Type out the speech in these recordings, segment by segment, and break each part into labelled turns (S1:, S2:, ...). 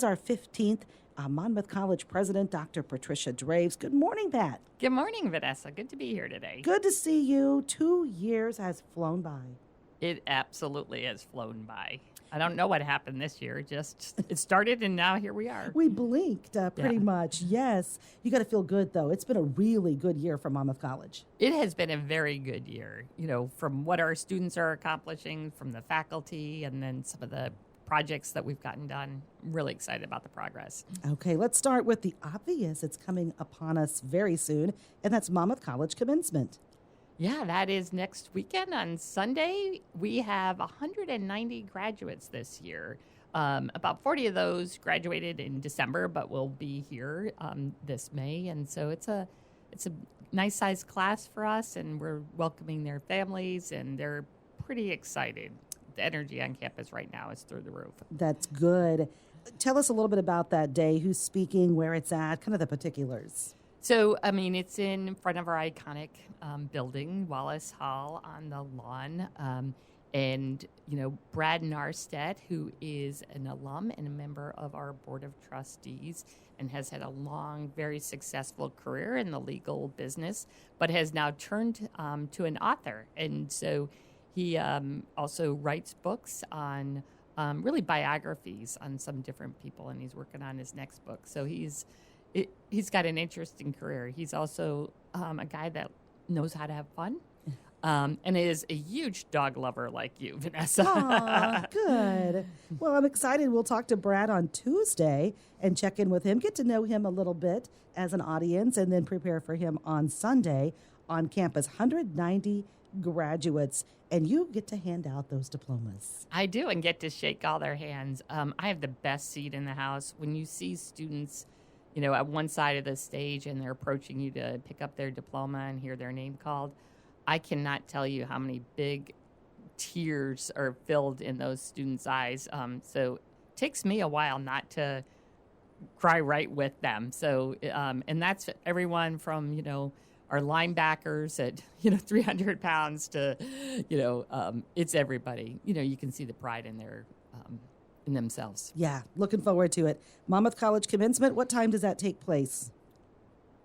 S1: Our 15th Monmouth College president, Dr. Patricia Draves. Good morning, Pat.
S2: Good morning, Vanessa. Good to be here today.
S1: Good to see you. 2 years has flown by.
S2: It absolutely has flown by. I don't know what happened this year. It started, and now here we are.
S1: We blinked pretty much. Yes. You got to feel good, though. It's been a really good year for Monmouth College.
S2: It has been a very good year, from what our students are accomplishing, from the faculty, and then some of the projects that we've gotten done. I'm really excited about the progress.
S1: Okay, let's start with the obvious. It's coming upon us very soon, and that's Monmouth College Commencement.
S2: Yeah, that is next weekend on Sunday. We have 190 graduates this year. About 40 of those graduated in December, but will be here this May. And so it's a nice sized class for us, and we're welcoming their families, and they're pretty excited. The energy on campus right now is through the roof.
S1: That's good. Tell us a little bit about that day, who's speaking, where it's at, kind of the particulars.
S2: So, it's in front of our iconic building, Wallace Hall, on the lawn. And Brad Narstedt, who is an alum and a member of our board of trustees and has had a long, very successful career in the legal business, but has now turned to an author. And so he also writes books on really biographies on some different people, and he's working on his next book. So he's got an interesting career. He's also a guy that knows how to have fun and is a huge dog lover like you, Vanessa.
S1: Aw, good. Well, I'm excited. We'll talk to Brad on Tuesday and check in with him, get to know him a little bit as an audience, and then prepare for him on Sunday on campus. 190 graduates, and you get to hand out those diplomas.
S2: I do, and get to shake all their hands. I have the best seat in the house. When you see students at one side of the stage and they're approaching you to pick up their diploma and hear their name called, I cannot tell you how many big tears are filled in those students' eyes. So it takes me a while not to cry right with them. So, and that's everyone from, our linebackers at, 300 pounds to, it's everybody. You can see the pride in their in themselves.
S1: Yeah, looking forward to it. Monmouth College Commencement, what time does that take place?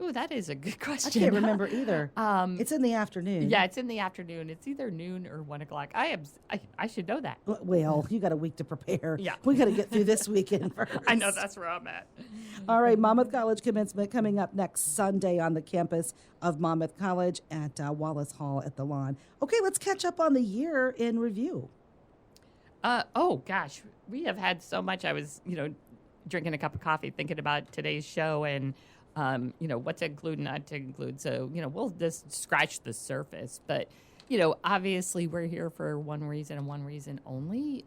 S2: Ooh, that is a good question.
S1: I can't remember either. It's in the afternoon.
S2: Yeah, it's in the afternoon. It's either noon or 1 o'clock. I should know that.
S1: Well, you got a week to prepare.
S2: Yeah.
S1: We got to get through this weekend first.
S2: I know, that's where I'm at.
S1: All right, Monmouth College Commencement coming up next Sunday on the campus of Monmouth College at Wallace Hall at the lawn. Okay, let's catch up on the year in review.
S2: Oh, gosh. We have had so much. I was, drinking a cup of coffee thinking about today's show and, what to include, not to include. So, we'll just scratch the surface. But, obviously we're here for one reason and one reason only,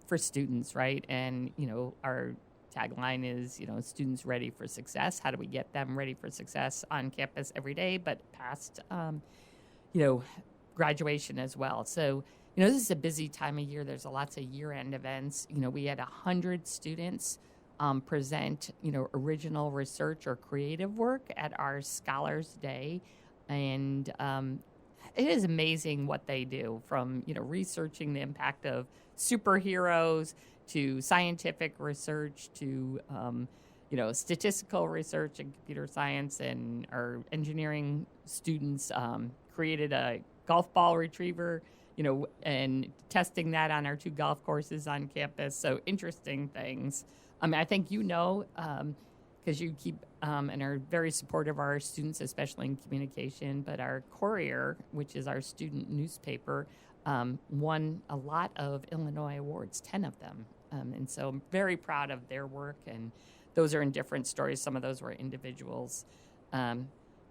S2: for students, right? And, our tagline is, students ready for success. How do we get them ready for success on campus every day, but past, graduation as well. So, this is a busy time of year. There's lots of year-end events. We had 100 students present, original research or creative work at our Scholars Day. And it is amazing what they do, from, researching the impact of superheroes to scientific research to, statistical research and computer science. And our engineering students created a golf ball retriever, and testing that on our 2 golf courses on campus. So interesting things. I think because you keep and are very supportive of our students, especially in communication. But our Courier, which is our student newspaper, won a lot of Illinois awards, 10 of them. And so I'm very proud of their work. And those are in different stories. Some of those were individuals.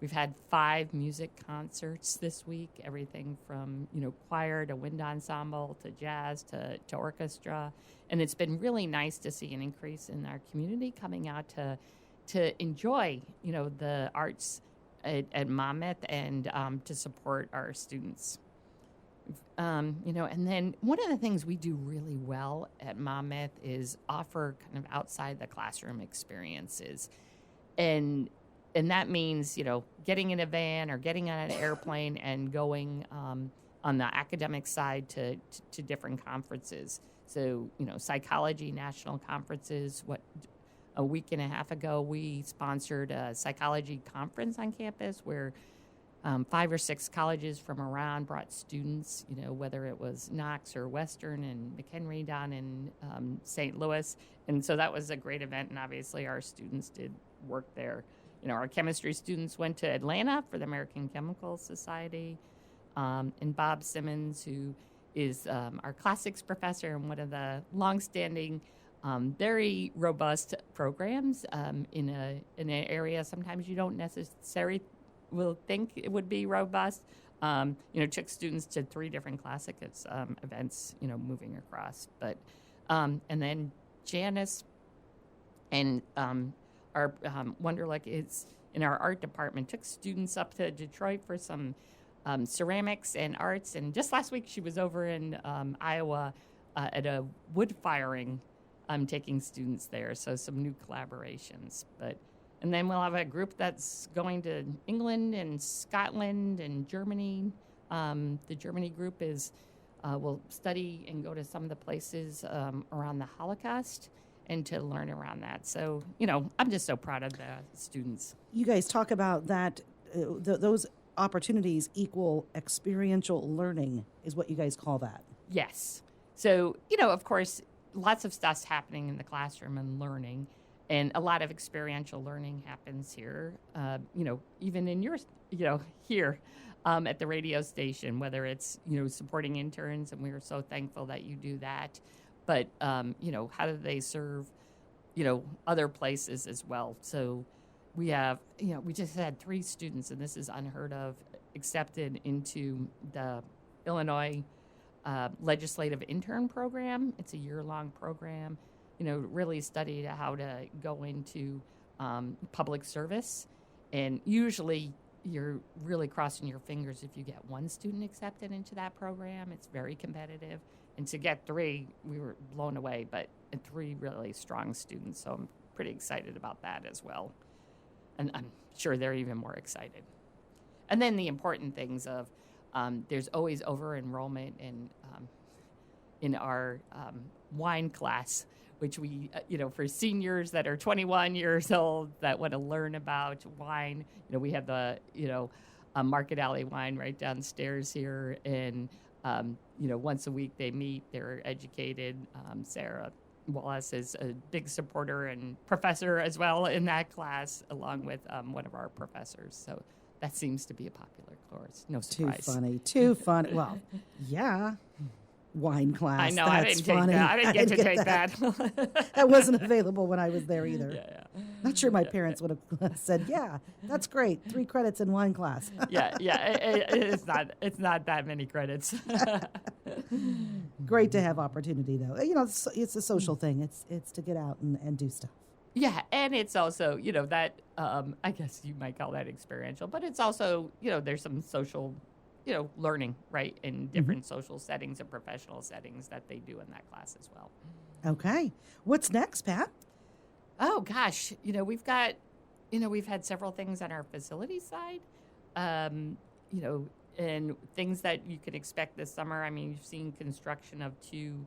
S2: We've had 5 music concerts this week, everything from, choir to wind ensemble to jazz to orchestra. And it's been really nice to see an increase in our community coming out to enjoy, the arts at Monmouth and to support our students. And then one of the things we do really well at Monmouth is offer kind of outside the classroom experiences. And that means, getting in a van or getting on an airplane and going on the academic side to different conferences. So, psychology national conferences. A week and a half ago, we sponsored a psychology conference on campus where 5 or 6 colleges from around brought students, whether it was Knox or Western and McHenry down in St. Louis. And so that was a great event, and obviously our students did work there. Our chemistry students went to Atlanta for the American Chemical Society, and Bob Simmons, who is our classics professor and one of the longstanding, very robust programs in an area sometimes you don't necessarily will think it would be robust. Took students to 3 different classics events, moving across. But and then Janice and our Wonderluck is in our art department, took students up to Detroit for some ceramics and arts. And just last week she was over in Iowa at a wood firing, taking students there. So some new collaborations. And then we'll have a group that's going to England and Scotland and Germany. The Germany group will study and go to some of the places around the Holocaust and to learn around that. So, I'm just so proud of the students.
S1: You guys talk about that, those opportunities equal experiential learning is what you guys call that.
S2: Yes. So, of course, lots of stuff's happening in the classroom and learning. And a lot of experiential learning happens here, even in your, here at the radio station, whether it's, supporting interns, and we are so thankful that you do that. But, how do they serve, other places as well? So we have, we just had 3 students, and this is unheard of, accepted into the Illinois legislative intern program. It's a year-long program. Really studied how to go into public service. And usually you're really crossing your fingers if you get 1 student accepted into that program. It's very competitive. And to get 3, we were blown away, but 3 really strong students. So I'm pretty excited about that as well. And I'm sure they're even more excited. And then the important things of there's always over-enrollment in our wine class, which we, for seniors that are 21 years old that want to learn about wine, we have the, Market Alley wine right downstairs here. And, once a week they meet, they're educated. Sarah Wallace is a big supporter and professor as well in that class, along with one of our professors. So that seems to be a popular course. No surprise.
S1: Too funny. Well, yeah. Wine class.
S2: I know.
S1: That's
S2: I didn't
S1: funny.
S2: take that. I didn't get to take that.
S1: That wasn't available when I was there either.
S2: Yeah.
S1: Not sure my parents would have said, "Yeah, that's great. 3 credits in wine class."
S2: Yeah. It's not that many credits.
S1: Great to have opportunity, though. It's a social thing. It's to get out and do stuff.
S2: Yeah, and it's also that I guess you might call that experiential, but it's also there's some social learning, right, in different social settings and professional settings that they do in that class as well.
S1: Okay. What's next, Pat?
S2: Oh, gosh. We've got, we've had several things on our facility side, and things that you can expect this summer. I mean, you've seen construction of 2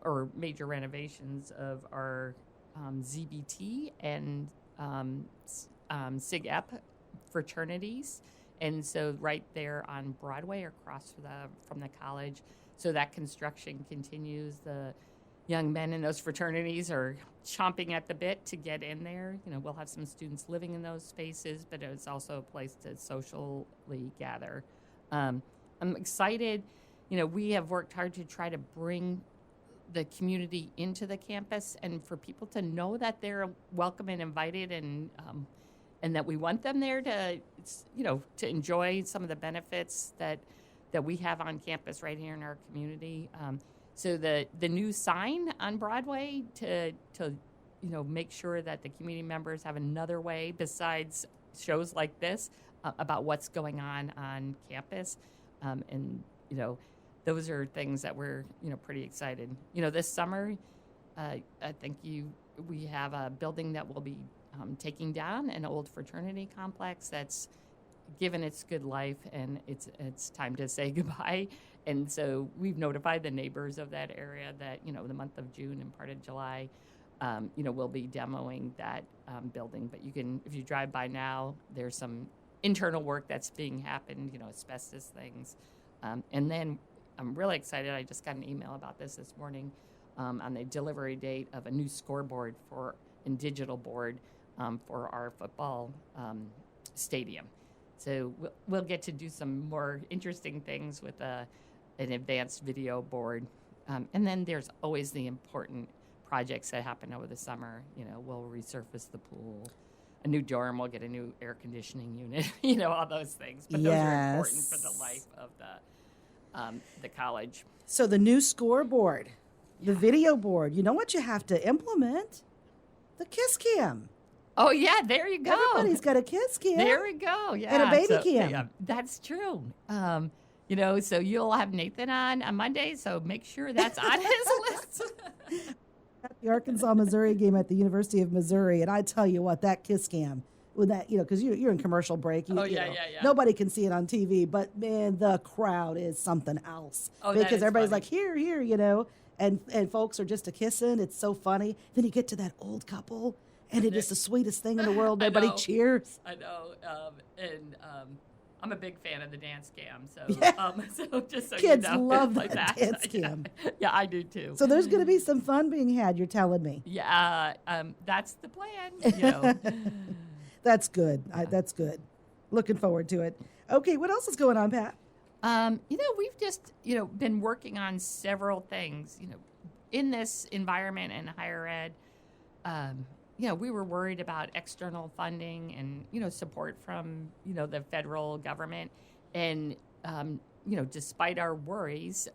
S2: or major renovations of our ZBT and SIG-EP fraternities. And so right there on Broadway across from the college. So that construction continues. The young men in those fraternities are chomping at the bit to get in there. We'll have some students living in those spaces, but it's also a place to socially gather. I'm excited. We have worked hard to try to bring the community into the campus and for people to know that they're welcome and invited and that we want them there to enjoy some of the benefits that we have on campus right here in our community. So the new sign on Broadway to make sure that the community members have another way besides shows like this about what's going on campus, and those are things that we're pretty excited. This summer, I think we have a building that will be taking down an old fraternity complex that's given its good life, and it's time to say goodbye. And so we've notified the neighbors of that area that, the month of June and part of July, we'll be demoing that building. But if you drive by now, there's some internal work that's being happened, asbestos things. And then I'm really excited. I just got an email about this morning on the delivery date of a new scoreboard and digital board for our football stadium. So we'll get to do some more interesting things with an advanced video board. And then there's always the important projects that happen over the summer. We'll resurface the pool. A new dorm, we'll get a new air conditioning unit, all those things. But those are important for the life of the college.
S1: So the new scoreboard, the video board, you know what you have to implement? The kiss cam.
S2: Oh, yeah, there you go.
S1: Everybody's got a kiss cam.
S2: There we go, yeah.
S1: And a baby cam.
S2: Yeah, that's true. So you'll have Nathan on Monday, so make sure that's on his list.
S1: The Arkansas-Missouri game at the University of Missouri, and I tell you what, that kiss cam, with that, because you're in commercial break.
S2: Yeah.
S1: Nobody can see it on TV, but man, the crowd is something else.
S2: Oh,
S1: because everybody's
S2: funny.
S1: like, here, and folks are just a kissing. It's so funny. Then you get to that old couple, and it is the sweetest thing in the world. Everybody cheers.
S2: I know, I'm a big fan of the dance cam, so
S1: Yeah.
S2: so just so
S1: Kids
S2: you know,
S1: love
S2: like
S1: that dance cam.
S2: Yeah, I do too.
S1: So there's going to be some fun being had, you're telling me.
S2: Yeah, that's the plan.
S1: That's good. That's good. Looking forward to it. Okay, what else is going on, Pat?
S2: We've just, been working on several things, in this environment in higher ed. We were worried about external funding and, support from, the federal government. And, despite our worries,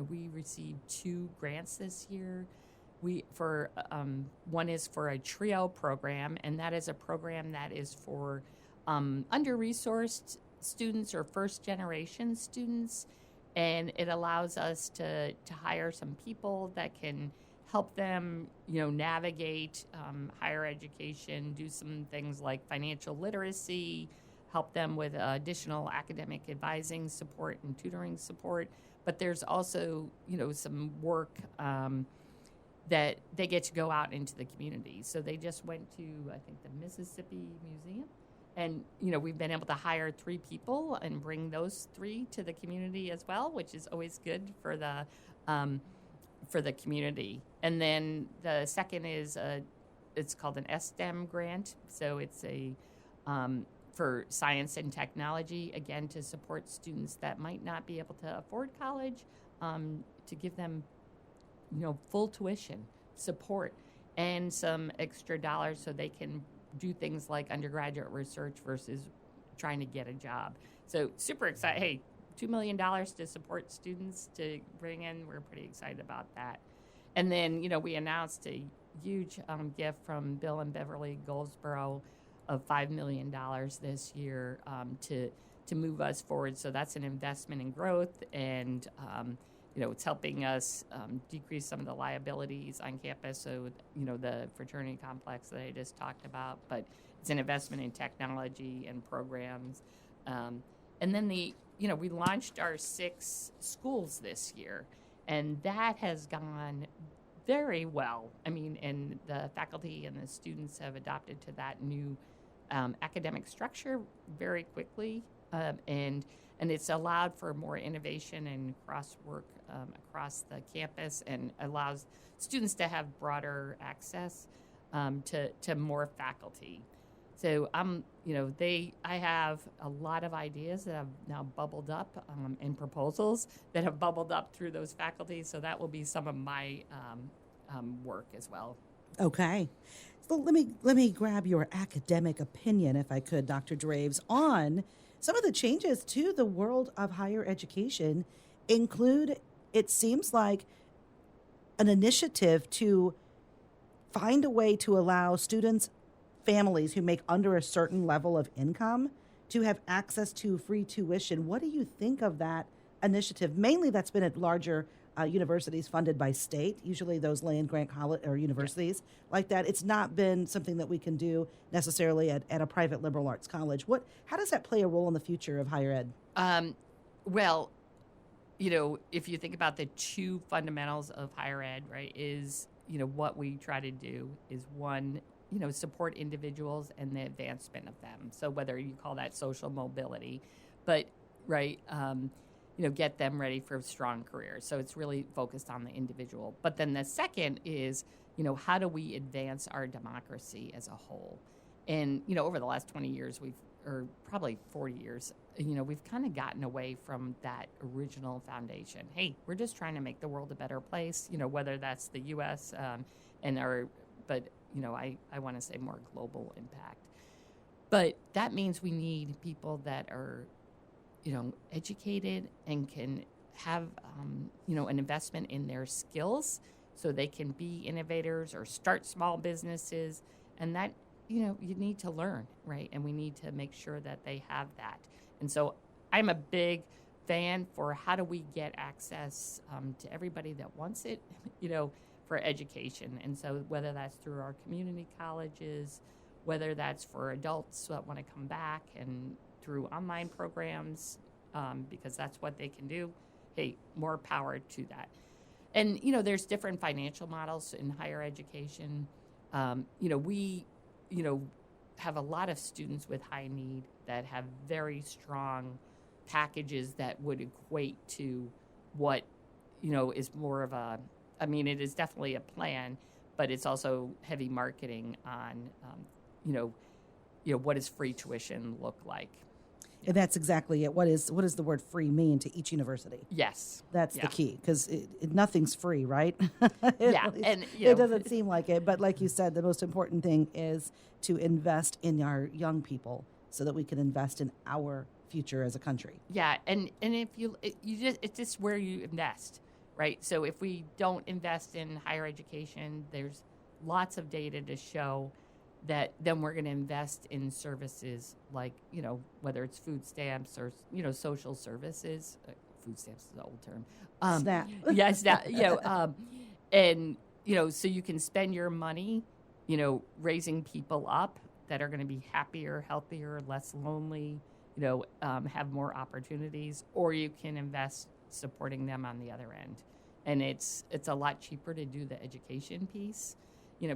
S2: we received 2 grants this year. One is for a TRIO program, and that is a program that is for under-resourced students or first-generation students, and it allows us to hire some people that can help them, navigate higher education, do some things like financial literacy, help them with additional academic advising support and tutoring support. But there's also, some work that they get to go out into the community. So they just went to, I think, the Mississippi Museum. And, we've been able to hire 3 people and bring those 3 to the community as well, which is always good for the community. And then the second is it's called an STEM grant. So it's for science and technology, again, to support students that might not be able to afford college, to give them full tuition support and some extra dollars so they can do things like undergraduate research versus trying to get a job. So super excited. Hey, $2 million to support students to bring in. We're pretty excited about that. And then, we announced a huge gift from Bill and Beverly Goldsboro of $5 million this year to move us forward. So that's an investment in growth, and it's helping us decrease some of the liabilities on campus. So, the fraternity complex that I just talked about, but it's an investment in technology and programs. And then we launched our 6 schools this year, and that has gone very well. I mean, and the faculty and the students have adopted to that new academic structure very quickly, and it's allowed for more innovation and cross-work across the campus, and allows students to have broader access to more faculty. So I have a lot of ideas that have now bubbled up, and proposals that have bubbled up through those faculty. So that will be some of my work as well.
S1: Okay. So let me grab your academic opinion, if I could, Dr. Draves, on some of the changes to the world of higher education. Include, it seems like, an initiative to find a way to allow students, families who make under a certain level of income, to have access to free tuition. What do you think of that initiative? Mainly that's been at larger universities funded by state, usually those land grant college or universities like that. It's not been something that we can do necessarily at a private liberal arts college. How does that play a role in the future of higher ed?
S2: Well, if you think about the two fundamentals of higher ed, right, is, what we try to do is one, support individuals and the advancement of them. So whether you call that social mobility, but, right, get them ready for strong careers. So it's really focused on the individual. But then the second is, how do we advance our democracy as a whole? And, over the last 20 years, or probably 40 years, we've kind of gotten away from that original foundation. Hey, we're just trying to make the world a better place, whether that's the U.S. But I want to say more global impact. But that means we need people that are, educated and can have, an investment in their skills so they can be innovators or start small businesses. And that, you need to learn, right? And we need to make sure that they have that. And so I'm a big fan for how do we get access to everybody that wants it, for education. And so whether that's through our community colleges, whether that's for adults that want to come back and through online programs, because that's what they can do, hey, more power to that. And, there's different financial models in higher education. We have a lot of students with high need that have very strong packages that would equate to what, is more of it is definitely a plan, but it's also heavy marketing on, what does free tuition look like?
S1: And that's exactly it. What does the word free mean to each university?
S2: Yes.
S1: That's the key, because nothing's free, right?
S2: Yeah. And
S1: it doesn't seem like it. But like you said, the most important thing is to invest in our young people so that we can invest in our future as a country.
S2: Yeah. And if it's just where you invest, right? So if we don't invest in higher education, there's lots of data to show that then we're going to invest in services like, whether it's food stamps or, social services. Food stamps is an old term.
S1: SNAP.
S2: Yeah, SNAP. And, so you can spend your money, raising people up that are going to be happier, healthier, less lonely, have more opportunities, or you can invest supporting them on the other end. And it's a lot cheaper to do the education piece,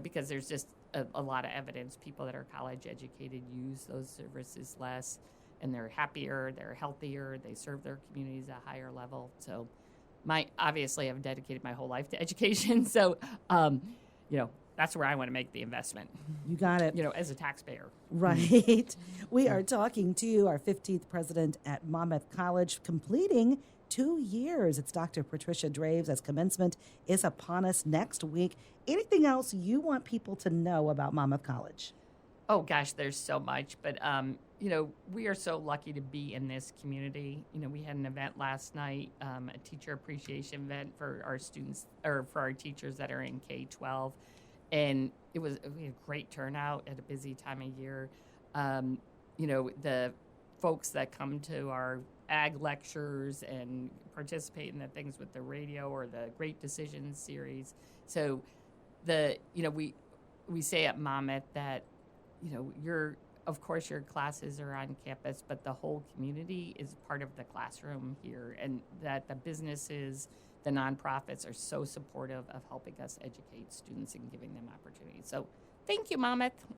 S2: because there's just a lot of evidence. People that are college educated use those services less, and they're happier, they're healthier, they serve their communities at a higher level. So obviously I've dedicated my whole life to education. So, that's where I want to make the investment.
S1: You got it.
S2: As a taxpayer.
S1: Right. We are talking to our 15th president at Monmouth College, completing 2 years. It's Dr. Patricia Draves, as commencement is upon us next week. Anything else you want people to know about Monmouth College?
S2: Oh, gosh, there's so much. But, we are so lucky to be in this community. We had an event last night, a teacher appreciation event for our students, or for our teachers that are in K-12. And we had a great turnout at a busy time of year. The folks that come to our ag lectures and participate in the things with the radio or the Great Decisions series. So we say at Monmouth that, of course your classes are on campus, but the whole community is part of the classroom here, and that the businesses, the nonprofits are so supportive of helping us educate students and giving them opportunities. So thank you, Monmouth.